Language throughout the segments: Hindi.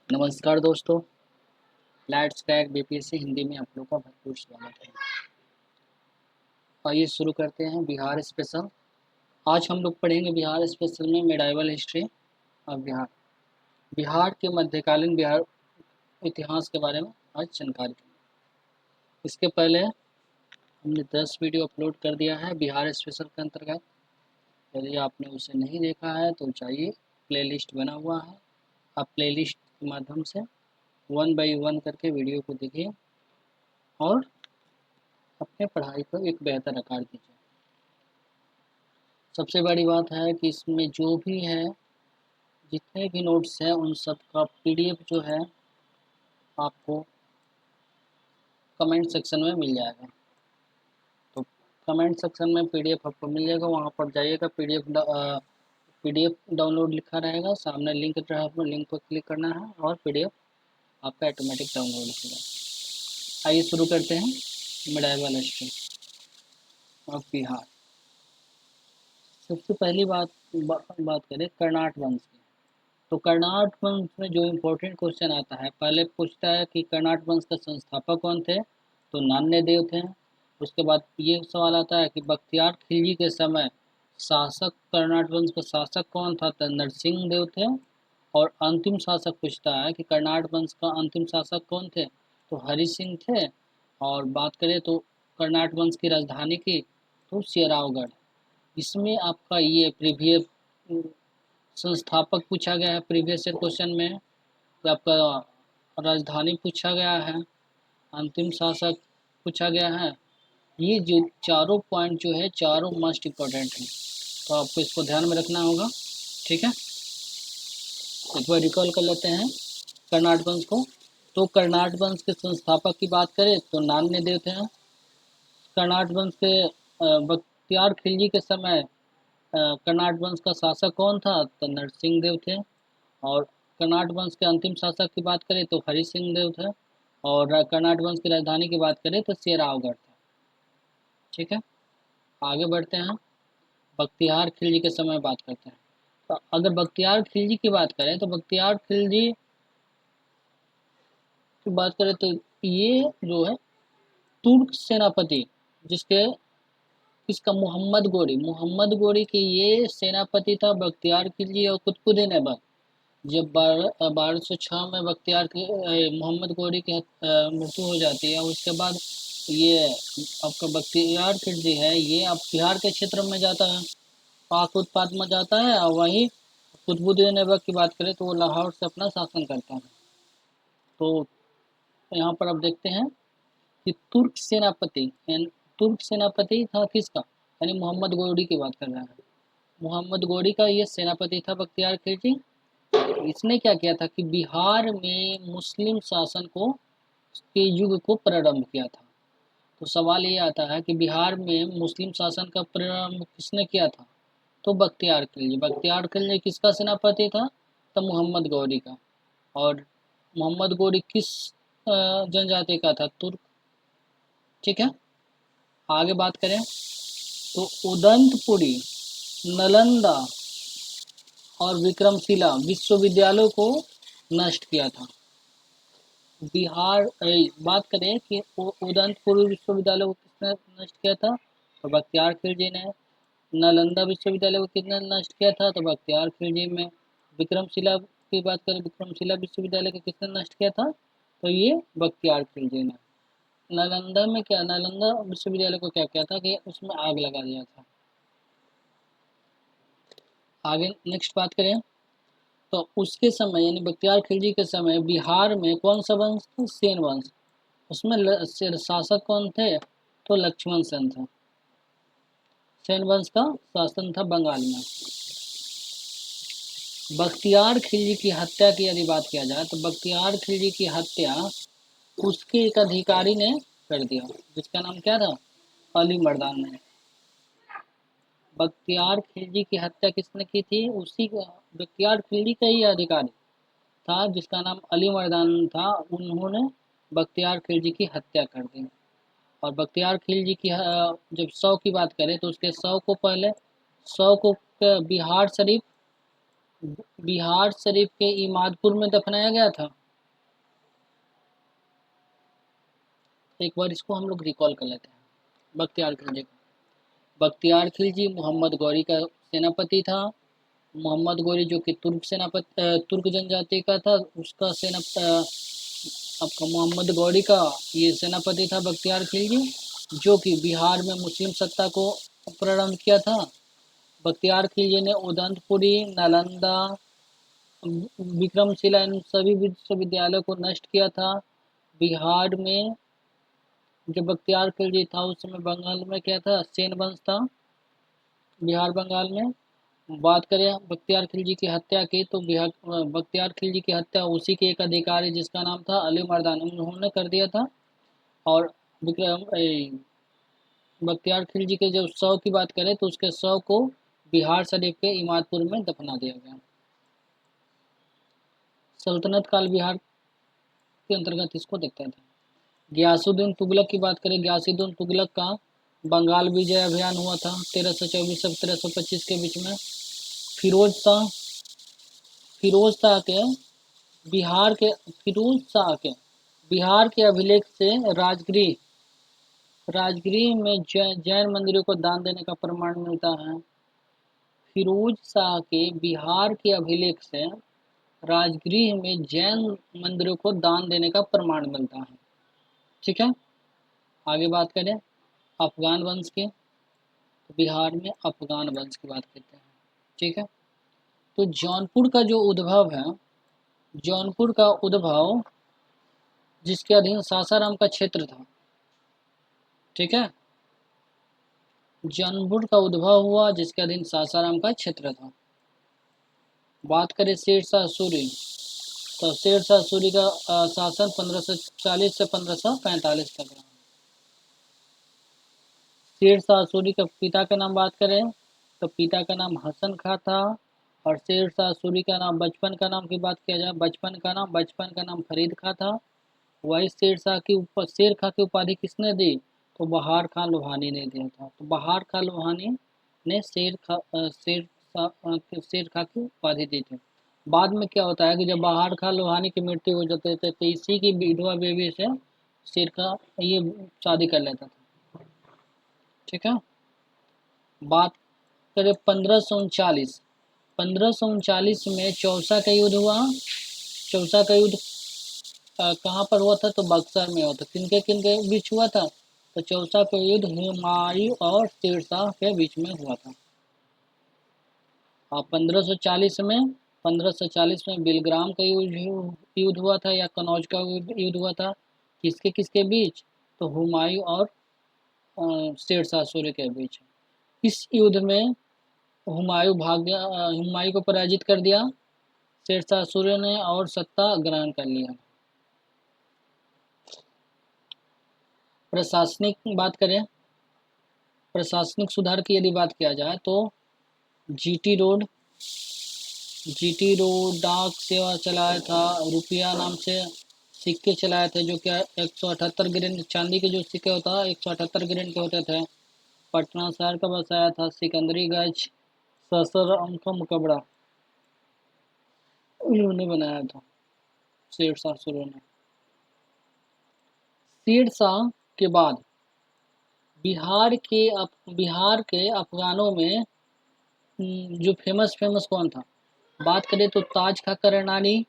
नमस्कार दोस्तों। लेट्स क्रैक बीपीएससी हिंदी में आप लोग का भरपूर स्वागत है। आइए शुरू करते हैं बिहार स्पेशल। आज हम लोग पढ़ेंगे बिहार स्पेशल में medieval history of Bihar. Bihar के मध्यकालीन बिहार इतिहास के बारे में आज जानकारी देंगे। इसके पहले हमने 10 वीडियो अपलोड कर दिया है बिहार स्पेशल के अंतर्गत। यदि आपने उसे नहीं देखा है तो चाहिए, प्लेलिस्ट बना हुआ है। आप प्लेलिस्ट के माध्यम से 1 बाई 1 करके वीडियो को देखिए और अपने पढ़ाई को एक बेहतर आकार दीजिए। सबसे बड़ी बात है कि इसमें जो भी है, जितने भी नोट्स हैं उन सब का पीडीएफ जो है आपको कमेंट सेक्शन में मिल जाएगा। तो कमेंट सेक्शन में पीडीएफ आपको मिल जाएगा, वहाँ पर जाइएगा। पीडीएफ डाउनलोड लिखा रहेगा, सामने लिंक रहेगा, लिंक पर क्लिक करना है और पीडीएफ आपका ऑटोमेटिक डाउनलोड होगा। आइए शुरू करते हैं मेडाइवल हिस्ट्री ऑफ बिहार। सबसे पहली बात करें कर्नाट वंश की। तो कर्नाट वंश में जो इम्पोर्टेंट क्वेश्चन आता है, पहले पूछता है कि कर्नाट वंश का संस्थापक कौन थे, तो नान्य देव थे। उसके बाद ये सवाल आता है कि बख्तियार खिलजी के समय शासक, कर्नाट वंश का शासक कौन था, तो नरसिंह देव थे। और अंतिम शासक पूछता है कि कर्नाट वंश का अंतिम शासक कौन थे, तो हरि सिंह थे। और बात करें तो कर्नाट वंश की राजधानी की, तो शेरावगढ़। इसमें आपका ये प्रीवियस संस्थापक पूछा गया है, प्रीवियस ईयर क्वेश्चन में। तो आपका राजधानी पूछा गया है, अंतिम शासक पूछा गया है। ये जो चारों पॉइंट जो है, चारों मस्ट इम्पोर्टेंट हैं, तो आपको इसको ध्यान में रखना होगा। ठीक है, एक बार रिकॉल कर लेते हैं कर्नाट वंश को। तो कर्नाट वंश के संस्थापक की बात करें तो नान्य देव थे। कर्नाट वंश के बख्तियार खिलजी के समय कर्नाट वंश का शासक कौन था, तो नरसिंह देव थे। और कर्नाट वंश के अंतिम शासक की बात करें तो हरि सिंह देव थे। और कर्नाट वंश की राजधानी की बात करें तो शेरावगढ़ था। ठीक है, आगे बढ़ते हैं, बख्तियार खिलजी के समय बात करते हैं। तो अगर बख्तियार खिलजी की बात करें तो बख्तियार खिलजी की बात करें तो ये जो है तुर्क सेनापति, जिसके इसका मोहम्मद गोरी के ये सेनापति था बख्तियार खिलजी और कुतुबुद्दीन ऐबक। जब 1206 में बख्तियार के मोहम्मद गोरी की मृत्यु हो जाती है, उसके बाद ये आपका बख्तियार खिलजी है, ये अब बिहार के क्षेत्र में जाता है, पाक उत्पात में जाता है। और वहीं कुतुबुद्दीन ऐबक की बात करें तो वो लाहौर से अपना शासन करता है। तो यहाँ पर आप देखते हैं कि तुर्क सेनापति था किसका, यानी मोहम्मद गोरी की बात कर रहा है। मोहम्मद गोरी का ये सेनापति था बख्तियार खिलजी। इसने क्या किया था कि बिहार में मुस्लिम शासन को के युग को प्रारंभ किया था। तो सवाल ये आता है कि बिहार में मुस्लिम शासन का प्रारंभ किसने किया था, तो बख्तियार खिलजी। बख्तियार खिलजी किसका सेनापति था, तो मोहम्मद गौरी का। और मोहम्मद गौरी किस जनजाति का था, तुर्क। ठीक है, आगे बात करें तो उदंतपुरी, नालंदा और विक्रमशिला विश्वविद्यालयों को नष्ट किया था। बात करें कि उदंतपुर विश्वविद्यालय को किसने नष्ट किया था, तो बख्तियार खिलजी ने। नालंदा विश्वविद्यालय को किसने नष्ट किया था, तो बख्तियार खिलजी में। विक्रमशिला की बात करें, विक्रमशिला विश्वविद्यालय को किसने नष्ट किया था, तो ये बख्तियार खिलजी ने। नालंदा में क्या, नालंदा विश्वविद्यालय को क्या किया था कि उसमें आग लगा दिया था। आगे नेक्स्ट बात करें तो उसके समय यानी बख्तियार खिलजी के समय बिहार में कौन सा वंश था, सेन वंश। उसमें शासक कौन थे, तो लक्ष्मण सेन थे। सेन वंश का शासन था बंगाल में। बख्तियार खिलजी की हत्या की यदि बात किया जाए तो बख्तियार खिलजी की हत्या उसके एक अधिकारी ने कर दिया, जिसका नाम क्या था, अली मर्दान ने। बख्तियार खिलजी की हत्या किसने की थी, उसी का, बख्तियार खिलजी का ही अधिकारी था जिसका नाम अली मर्दान था। उन्होंने बख्तियार खिलजी की हत्या कर दी। और बख्तियार खिलजी की जब शव की बात करें तो उसके शव को पहले बिहार शरीफ बिहार शरीफ के इमादपुर में दफनाया गया था। एक बार इसको हम लोग रिकॉल कर लेते हैं। बख्तियार खिलजी बख्तियार खिलजी मोहम्मद गौरी का सेनापति था। मोहम्मद गौरी जो कि तुर्क जनजाति का था, उसका आपका मोहम्मद गौरी का ये सेनापति था बख्तियार खिलजी, जो कि बिहार में मुस्लिम सत्ता को प्रारंभ किया था। बख्तियार खिलजी ने उदंतपुरी, नालंदा, विक्रमशिला इन सभी विश्वविद्यालयों को नष्ट किया था। बिहार में जब बख्तियार खिलजी था उस समय बंगाल में क्या था, सेन वंश था बिहार बंगाल में। बात करें बख्तियार खिलजी की हत्या की तो बख्तियार खिलजी की हत्या उसी के एक अधिकारी जिसका नाम था अली मर्दान, उन्होंने कर दिया था। और बख्तियार खिलजी के जब शव की बात करें तो उसके शव को बिहार शरीफ के इमादपुर में दफना दिया गया। सल्तनत काल बिहार के अंतर्गत इसको देखते थे। गयासुद्दीन तुगलक की बात करें, गयासुद्दीन तुगलक का बंगाल विजय अभियान हुआ था 1324 से 1325 के बीच में। फिरोज शाह के बिहार के अभिलेख से राजगृह में जैन मंदिरों को दान देने का प्रमाण मिलता है। फिरोज शाह के बिहार के अभिलेख से राजगृह में जैन मंदिरों को दान देने का प्रमाण मिलता है। ठीक है, आगे बात करें अफगान वंश की, तो बिहार में अफगान वंश की बात करते हैं। ठीक है, तो जौनपुर का जो उद्भव है, जौनपुर का उद्भव जिसके अधीन सासाराम का क्षेत्र था। ठीक है, जौनपुर का उद्भव हुआ जिसके अधीन सासाराम का क्षेत्र था। बात करें शेरशाह सूरी, तो शेरशाह सूरी का शासन 1540 से 1545 तक रहा। शेरशाह सूरी के पिता का नाम बात करें तो पिता का नाम हसन खां था, और शेरशाह सूरी का नाम बचपन का नाम की बात किया जाए, बचपन का नाम फरीद खां था। वही शेर खां की उपाधि किसने दी, तो बहार खां लोहानी ने दिया था। तो बहार खां लोहानी ने शेर खां की उपाधि दी थी। बाद में क्या होता है कि जब बहार खां लोहानी की मृत्यु हो जाती है तो इसी की विधवा बेबी से शेर खां ये शादी कर लेता था। ठीक है, बात करें 1539 में चौसा का युद्ध हुआ। चौसा का युद्ध कहाँ पर हुआ था, तो बक्सर में हुआ था। किनके किनके बीच हुआ था, तो चौसा का युद्ध हुमायूं और शेरशाह के बीच में हुआ था। 1540 में बिलग्राम का युद्ध हुआ था, या कनौज का युद्ध हुआ था। किसके किसके बीच, तो हुमायूं और शेरशाह सूरी के बीच। इस युद्ध में हुमायूं को पराजित कर दिया शेरशाह सूरी ने और सत्ता ग्रहण कर लिया। प्रशासनिक सुधार की यदि बात किया जाए तो जीटी रोड डाक सेवा चलाया था। रुपया नाम से सिक्के चलाए थे, जो कि 178 ग्रेन चांदी के जो सिक्के होता है 178 ग्रेन के होते थे। पटना शहर का बसाया था। सिकंदरीगंज, सासाराम का मुकबरा उन्होंने बनाया था शेरशाह सूरी ने। शेरशाह के बाद बिहार के अफगानों में जो फेमस कौन था, बात करें तो ताज खां कररानी,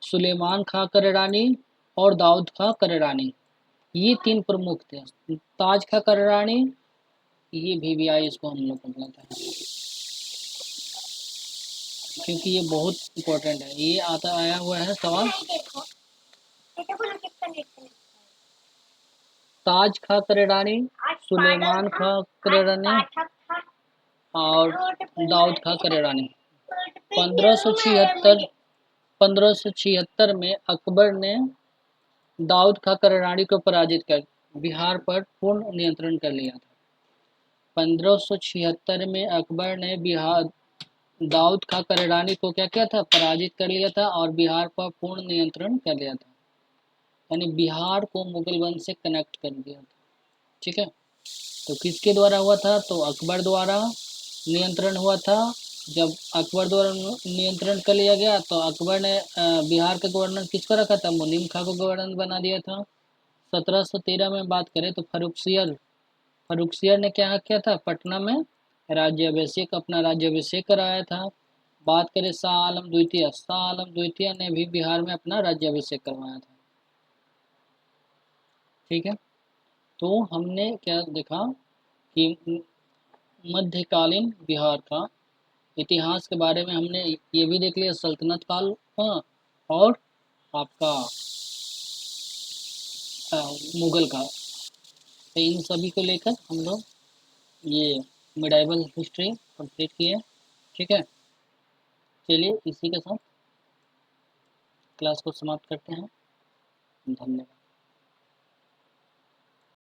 सुलेमान खां कररानी और दाऊद खां कररानी, ये 3 प्रमुख थे। ताज खां कररानी, ये VVI इसको हम लोग को बोलते हैं, क्योंकि ये बहुत इम्पोर्टेंट है। ये आया हुआ है सवाल। ताज खां कररानी, सुलेमान खां कररानी और दाऊद खां कररानी। 1576 में अकबर ने दाऊद खां कररानी को पराजित कर बिहार पर पूर्ण नियंत्रण कर लिया था। 1576 में अकबर ने दाऊद खां कररानी को क्या किया था, पराजित कर लिया था और बिहार पर पूर्ण नियंत्रण कर लिया था, यानी बिहार को मुगल वंश से कनेक्ट कर दिया था। ठीक है, तो किसके द्वारा हुआ था, तो अकबर द्वारा नियंत्रण हुआ था जब अकबर द्वारा नियंत्रण कर लिया गया तो अकबर ने बिहार का गवर्नर किसको रखा था, मुनीम खां को गवर्नर बना दिया था। 1713 में बात करें तो फर्रुखसियर ने क्या किया था, पटना में अपना राज्याभिषेक कराया था। बात करें शाह आलम द्वितीय ने भी बिहार में अपना राज्याभिषेक करवाया था। ठीक है, तो हमने क्या देखा कि मध्यकालीन बिहार का इतिहास के बारे में हमने ये भी देख लिया, सल्तनत काल का और आपका मुगल का। तो इन सभी को लेकर हम लोग ये मिडाइवल हिस्ट्री कंप्लीट किए। ठीक है, चलिए इसी के साथ क्लास को समाप्त करते हैं। धन्यवाद।